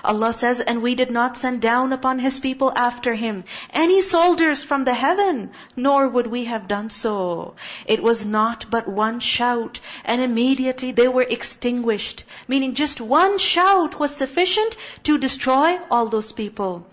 Allah says, and we did not send down upon His people after Him any soldiers from the heaven, nor would we have done so. It was not but one shout, and immediately they were extinguished. Meaning just one shout was sufficient to destroy all those people.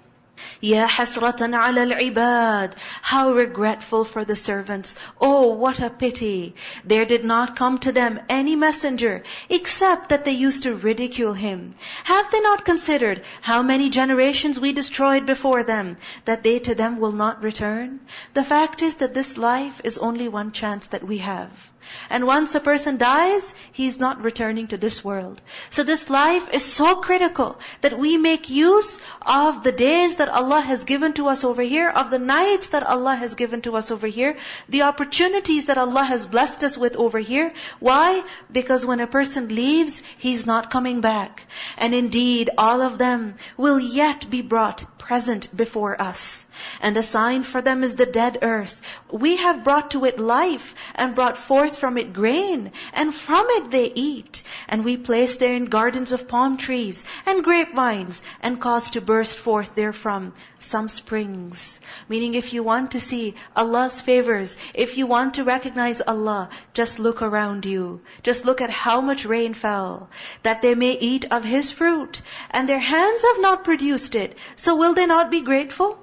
Ya hasratan ala al-ibad. How regretful for the servants. Oh, what a pity. There did not come to them any messenger, except that they used to ridicule him. Have they not considered how many generations we destroyed before them, that they to them will not return? The fact is that this life is only one chance that we have. And once a person dies, he's not returning to this world. So this life is so critical that we make use of the days that Allah has given to us over here, of the nights that Allah has given to us over here, the opportunities that Allah has blessed us with over here. Why? Because when a person leaves, he's not coming back. And indeed, all of them will yet be brought present before us. And a sign for them is the dead earth. We have brought to it life, and brought forth from it grain, and from it they eat. And we place therein gardens of palm trees, and grapevines, and cause to burst forth therefrom some springs. Meaning, if you want to see Allah's favors, if you want to recognize Allah, just look around you. Just look at how much rain fell, that they may eat of His fruit, and their hands have not produced it. So will they not be grateful?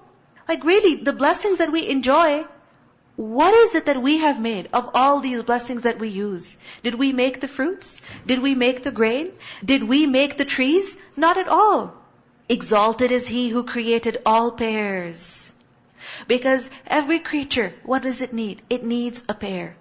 Like really, the blessings that we enjoy, what is it that we have made of all these blessings that we use? Did we make the fruits? Did we make the grain? Did we make the trees? Not at all. Exalted is He who created all pairs. Because every creature, what does it need? It needs a pair.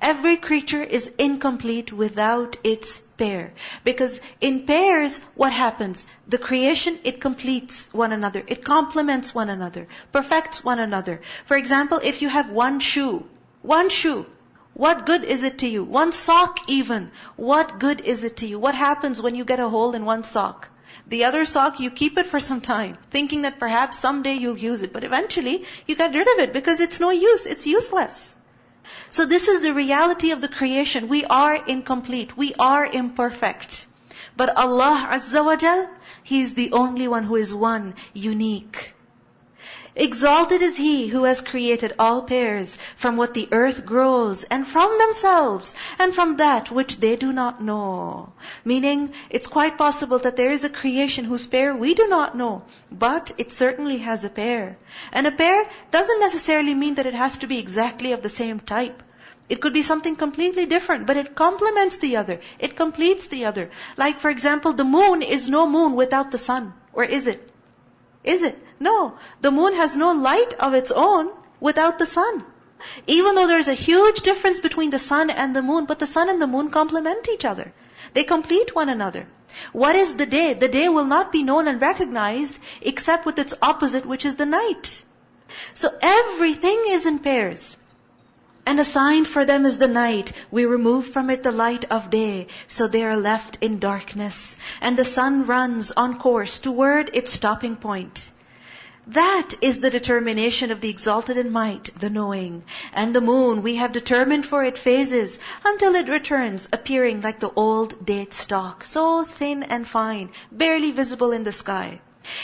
Every creature is incomplete without its pair. Because in pairs, what happens? The creation, it completes one another. It complements one another. Perfects one another. For example, if you have one shoe, what good is it to you? One sock even, what good is it to you? What happens when you get a hole in one sock? The other sock, you keep it for some time, thinking that perhaps someday you'll use it. But eventually, you get rid of it because it's no use. It's useless. So this is the reality of the creation. We are incomplete. We are imperfect. But Allah Azza wa Jal, He is the only one who is one, unique. Exalted is He who has created all pairs from what the earth grows, and from themselves, and from that which they do not know. Meaning, it's quite possible that there is a creation whose pair we do not know, but it certainly has a pair. And a pair doesn't necessarily mean that it has to be exactly of the same type. It could be something completely different, but it complements the other. It completes the other. Like for example, the moon is no moon without the sun. Or is it? Is it? No. The moon has no light of its own without the sun. Even though there's a huge difference between the sun and the moon, but the sun and the moon complement each other. They complete one another. What is the day? The day will not be known and recognized except with its opposite, which is the night. So everything is in pairs. And a sign for them is the night. We remove from it the light of day, so they are left in darkness. And the sun runs on course toward its stopping point. That is the determination of the exalted in might, the knowing. And the moon, we have determined for it phases, until it returns, appearing like the old date stalk, so thin and fine, barely visible in the sky.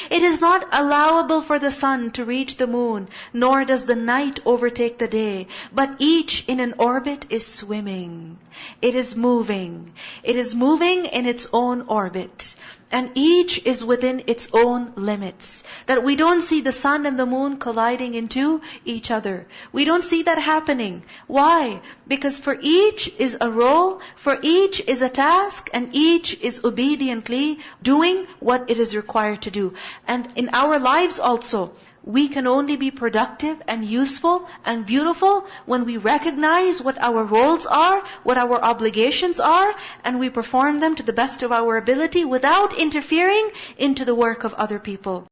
It is not allowable for the sun to reach the moon, nor does the night overtake the day, but each in an orbit is swimming. It is moving. It is moving in its own orbit. And each is within its own limits. That we don't see the sun and the moon colliding into each other. We don't see that happening. Why? Because for each is a role, for each is a task, and each is obediently doing what it is required to do. And in our lives also, we can only be productive and useful and beautiful when we recognize what our roles are, what our obligations are, and we perform them to the best of our ability without interfering into the work of other people.